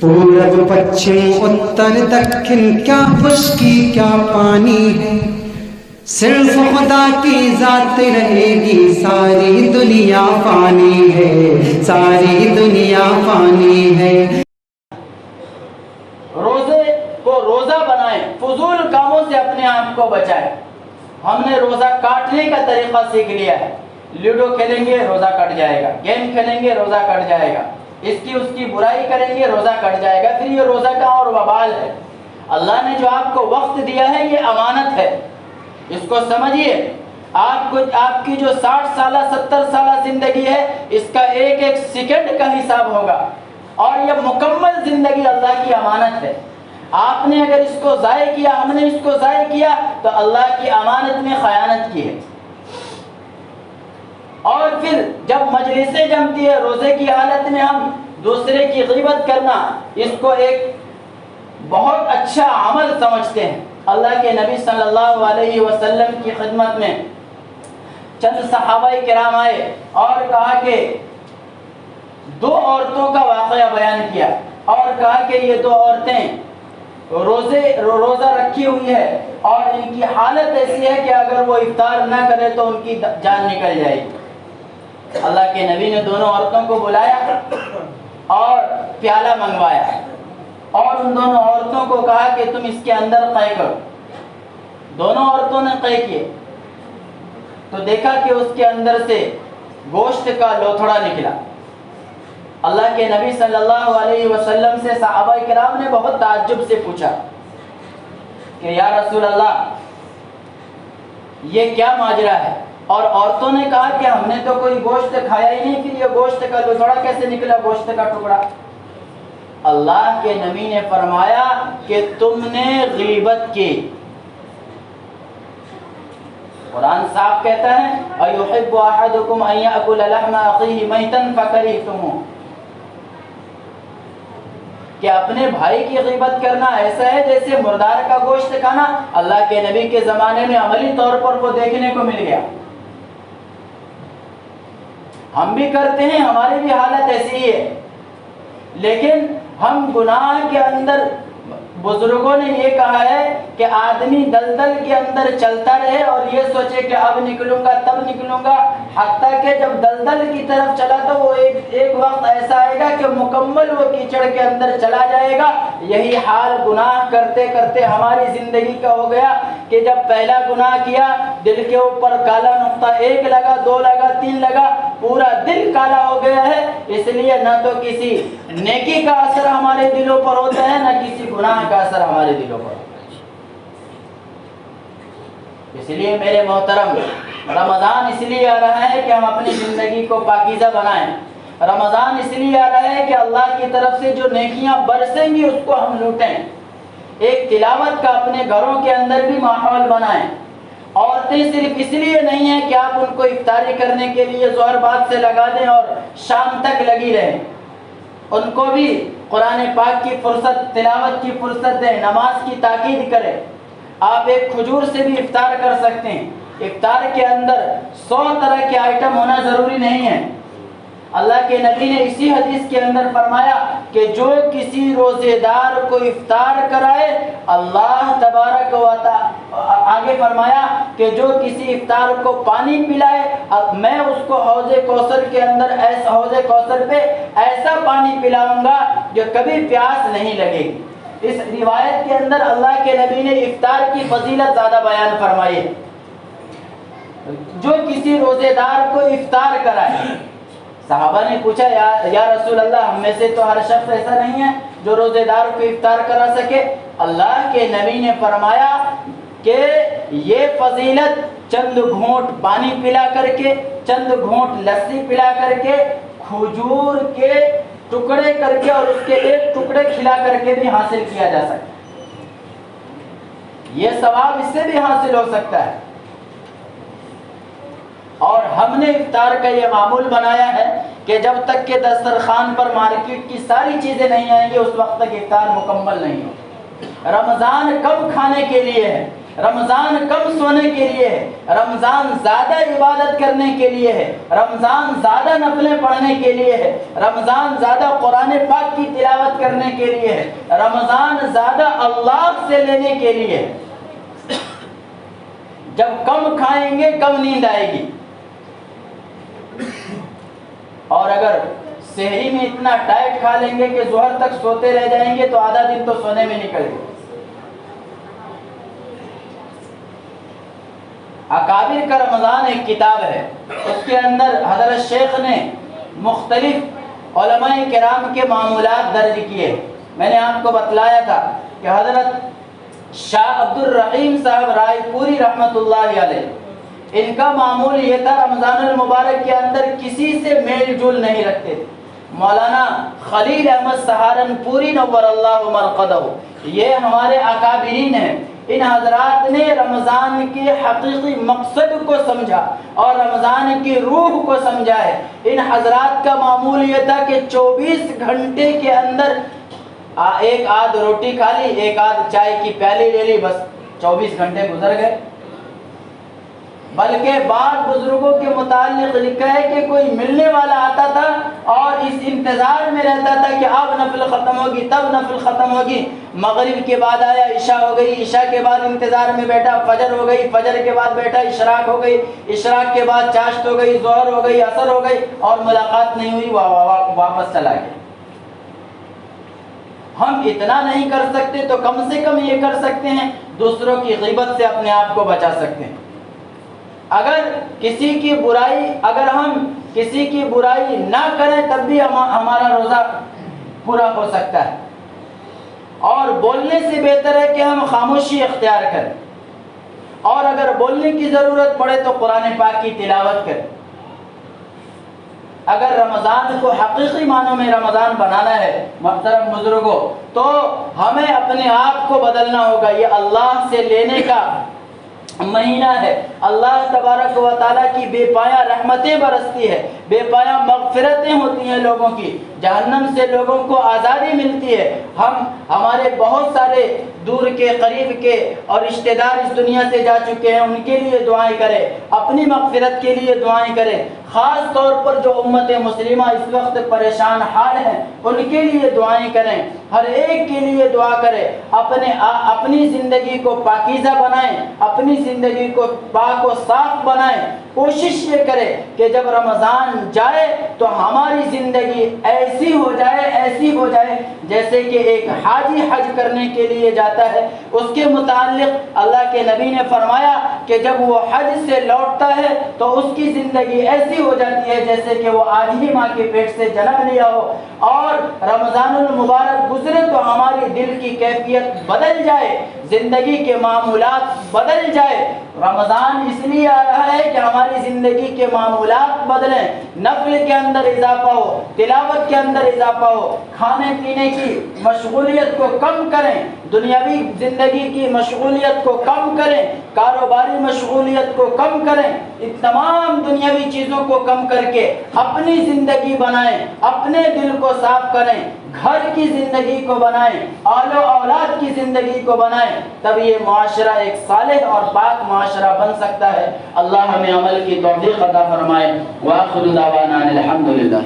پورب پچھم اتر دکھن کیا خشکی کیا پانی ہے، صرف خدا کی ذات رہے گی، ساری دنیا فانی ہے، ساری دنیا فانی ہے۔ روزے کو روزہ بنائیں، فضول کاموں سے اپنے آپ کو بچائیں۔ ہم نے روزہ کاٹنے کا طریقہ سیکھ لیا ہے، لوڈو کھیلیں گے روزہ کٹ جائے گا، گیم کھیلیں گے روزہ کٹ جائے گا، اس کی برائی کریں گے روزہ کٹ جائے گا، پھر یہ روزہ کا اور وبال ہے۔ اللہ نے جو آپ کو وقت دیا ہے یہ امانت ہے، اس کو سمجھیے۔ آپ کی جو 60 سالہ 70 سالہ زندگی ہے، اس کا ایک ایک سیکنڈ کا حساب ہوگا، اور یہ مکمل زندگی اللہ کی امانت ہے۔ آپ نے اگر اس کو ضائع کیا، ہم نے اس کو ضائع کیا، تو اللہ کی امانت میں خیانت کی ہے۔ اور پھر جب مجلسیں جمتی ہے روزے کی حالت میں ہم دوسرے کی غیبت کرنا، اس کو ایک بہت اچھا عمل سمجھتے ہیں۔ اللہ کے نبی صلی اللہ علیہ وسلم کی خدمت میں چند صحابہ کرام آئے اور کہا کہ دو عورتوں کا واقعہ بیان کیا، اور کہا کہ یہ دو عورتیں روزہ رکھی ہوئی ہے، اور ان کی حالت ایسی ہے کہ اگر وہ افطار نہ کرے تو ان کی جان نکل جائے گی۔ اللہ کے نبی نے دونوں عورتوں کو بلایا اور پیالہ منگوایا، اور ان دونوں عورتوں کو کہا کہ تم اس کے اندر قے کرو۔ دونوں عورتوں نے قے کیے تو دیکھا کہ اس کے اندر سے گوشت کا لوتھڑا نکلا۔ اللہ کے نبی صلی اللہ علیہ وسلم سے صحابہ کرام نے بہت تعجب سے پوچھا کہ یا رسول اللہ یہ کیا ماجرا ہے؟ اور عورتوں نے کہا کہ ہم نے تو کوئی گوشت کھایا ہی نہیں، پھر یہ گوشت کا لوتھڑا کیسے نکلا، گوشت کا ٹکڑا؟ اللہ کے نبی نے فرمایا کہ تم نے غیبت کی۔ قرآن صاحب کہتا ہے اَيُحِبُّ أَحَدُكُمْ أَن يَأْكُلَ لَحْمَ أَخِيهِ مَيْتًا فَكَرِهْتُمُوهُ، کہ اپنے بھائی کی غیبت کرنا ایسا ہے جیسے مردار کا گوشت کھانا۔ اللہ کے نبی کے زمانے میں عملی طور پر وہ دیکھنے کو مل گیا۔ ہم بھی کرتے ہیں، ہماری بھی حالت ایسی ہی ہے، لیکن ہم گناہ کے اندر، بزرگوں نے یہ کہا ہے کہ آدمی دلدل کے اندر چلتا رہے اور یہ سوچے کہ اب نکلوں گا تب نکلوں گا، حتیٰ کہ جب دلدل کی طرف چلا تو وہ ایک وقت ایسا آئے گا کہ مکمل وہ کیچڑ کے اندر چلا جائے گا۔ یہی حال گناہ کرتے کرتے ہماری زندگی کا ہو گیا کہ جب پہلا گناہ کیا دل کے اوپر کالا نقطہ 1 لگا، 2 لگا، 3 لگا، پورا دل کالا ہو گیا ہے۔ اس لیے نہ تو کسی نیکی کا اثر ہمارے دلوں پر ہوتا ہے، نہ کسی گناہ کا اثر ہمارے دلوں پر ہوتا ہے۔ اس لیے میرے محترم، رمضان اس لیے آ رہا ہے کہ ہم اپنی زندگی کو پاکیزہ بنائیں۔ رمضان اس لیے آ رہا ہے کہ اللہ کی طرف سے جو نیکیاں برسیں گی اس کو ہم لوٹیں۔ ایک تلاوت کا اپنے گھروں کے اندر بھی ماحول بنائیں۔ عورتیں صرف اس لیے نہیں ہیں کہ آپ ان کو افطاری کرنے کے لیے ظہر بعد سے لگا دیں اور شام تک لگی رہیں، ان کو بھی قرآن پاک کی فرصت، تلاوت کی فرصت دیں، نماز کی تاکید کریں۔ آپ ایک کھجور سے بھی افطار کر سکتے ہیں۔ افطار کے اندر 100 طرح کے آئٹم ہونا ضروری نہیں ہے۔ اللہ کے نبی نے اسی حدیث کے اندر فرمایا کہ جو کسی روزے دار کو افطار کرائے، اللہ تبارک و تعالی آگے فرمایا کہ جو کسی افطار کو پانی پلائے، میں اس کو حوض کوثر کے اندر حوض کوثر پہ ایسا پانی پلاؤں گا جو کبھی پیاس نہیں لگے گی۔ اس روایت کے اندر اللہ کے نبی نے افطار کی فضیلت زیادہ بیان فرمائی ہے۔ جو کسی روزے دار کو افطار کرائے، صحابہ نے پوچھا یا رسول اللہ ہم میں سے تو ہر شخص ایسا نہیں ہے جو روزے دار کو افطار کرا سکے۔ اللہ کے نبی نے فرمایا کہ یہ فضیلت چند گھونٹ پانی پلا کر کے، چند گھونٹ لسی پلا کر کے، کھجور کے ٹکڑے کر کے اور اس کے ایک ٹکڑے کھلا کر کے بھی حاصل کیا جا سکتا ہے۔ یہ ثواب اس سے بھی حاصل ہو سکتا ہے۔ اور ہم نے افطار کا یہ معمول بنایا ہے کہ جب تک کہ دسترخوان پر مارکیٹ کی ساری چیزیں نہیں آئیں گی اس وقت تک افطار مکمل نہیں ہو۔ رمضان کم کھانے کے لیے ہے، رمضان کم سونے کے لیے ہے، رمضان زیادہ عبادت کرنے کے لیے ہے، رمضان زیادہ نفلیں پڑھنے کے لیے ہے، رمضان زیادہ قرآن پاک کی تلاوت کرنے کے لیے ہے، رمضان زیادہ اللہ سے لینے کے لیے ہے۔ جب کم کھائیں گے کم نیند آئے گی، اور اگر سحری میں اتنا ٹائٹ کھا لیں گے کہ ظہر تک سوتے رہ جائیں گے تو آدھا دن تو سونے میں نکل گئے۔ اکابر کا رمضان ایک کتاب ہے، اس کے اندر حضرت شیخ نے مختلف علماء کرام کے معمولات درج کیے۔ میں نے آپ کو بتلایا تھا کہ حضرت شاہ عبد الرحیم صاحب رائے پوری رحمت اللہ علیہ، ان کا معمول یہ تھا رمضان المبارک کے اندر کسی سے میل جول نہیں رکھتے تھے۔ مولانا خلیل احمد سہارنپوری نور اللہ مرقدہ، یہ ہمارے اکابرین ہیں، ان حضرات نے رمضان کے حقیقی مقصد کو سمجھا اور رمضان کی روح کو سمجھا ہے۔ ان حضرات کا معمول یہ تھا کہ 24 گھنٹے کے اندر ایک آدھ روٹی کھا لی، ایک آدھ چائے کی پیالی لے لی، بس 24 گھنٹے گزر گئے۔ بلکہ بعض بزرگوں کے متعلق لکھا ہے کہ کوئی ملنے والا آتا تھا اور اس انتظار میں رہتا تھا کہ اب نفل ختم ہوگی، تب نفل ختم ہوگی۔ مغرب کے بعد آیا، عشاء ہو گئی، عشاء کے بعد انتظار میں بیٹھا، فجر ہو گئی، فجر کے بعد بیٹھا، اشراق ہو گئی، اشراق کے بعد چاشت ہو گئی، ظہر ہو گئی، عصر ہو گئی، اور ملاقات نہیں ہوئی، واپس چلا گیا۔ ہم اتنا نہیں کر سکتے تو کم سے کم یہ کر سکتے ہیں، دوسروں کی غیبت سے اپنے آپ کو بچا سکتے ہیں۔ اگر ہم کسی کی برائی نہ کریں تب بھی ہمارا روزہ پورا ہو سکتا ہے، اور بولنے سے بہتر ہے کہ ہم خاموشی اختیار کریں، اور اگر بولنے کی ضرورت پڑے تو قرآن پاک کی تلاوت کریں۔ اگر رمضان کو حقیقی معنوں میں رمضان بنانا ہے محترم بزرگوں، تو ہمیں اپنے آپ کو بدلنا ہوگا۔ یہ اللہ سے لینے کا مہینہ ہے، اللہ تبارک و تعالیٰ کی بے پایہ رحمتیں برستی ہے، بے پایہ مغفرتیں ہوتی ہیں لوگوں کی، جہنم سے لوگوں کو آزادی ملتی ہے۔ ہمارے بہت سارے دور کے قریب کے اور رشتہ دار اس دنیا سے جا چکے ہیں، ان کے لیے دعائیں کریں، اپنی مغفرت کے لیے دعائیں کریں۔ خاص طور پر جو امت مسلمہ اس وقت پریشان حال ہیں ان کے لیے دعائیں کریں، ہر ایک کے لیے دعا کریں، اپنی زندگی کو پاکیزہ بنائیں، اپنی زندگی کو پاک و صاف بنائیں۔ کوشش یہ کریں کہ جب رمضان جائے تو ہماری زندگی ایسی ہو جائے جیسے کہ ایک حاجی حج کرنے کے لیے جاتا ہے۔ اس کے متعلق اللہ کے نبی نے فرمایا کہ جب وہ حج سے لوٹتا ہے تو اس کی زندگی ایسی ہو جاتی ہے جیسے کہ وہ آج ہی ماں کے پیٹ سے جنم لیا ہو، اور رمضان المبارک گزرے تو ہماری دل کی کیفیت بدل جائے، زندگی کے معمولات بدل جائے۔ رمضان اس لیے آ رہا ہے کہ ہماری زندگی کے معمولات بدلیں، نفل کے اندر اضافہ ہو، تلاوت کے اندر اضافہ ہو، کھانے پینے کی مشغولیت کو کم کریں، دنیاوی زندگی کی مشغولیت کو کم کریں، کاروباری مشغولیت کو کم کریں، ان تمام دنیاوی چیزوں کو کم کر کے اپنی زندگی بنائیں، اپنے دل کو صاف کریں، گھر کی زندگی کو بنائیں، آل و اولاد کی زندگی کو بنائیں، تب یہ معاشرہ ایک صالح اور پاک معاشرہ بن سکتا ہے۔ اللہ ہمیں عمل کی توفیق عطا فرمائے۔ وآخر دعوانا الحمدللہ۔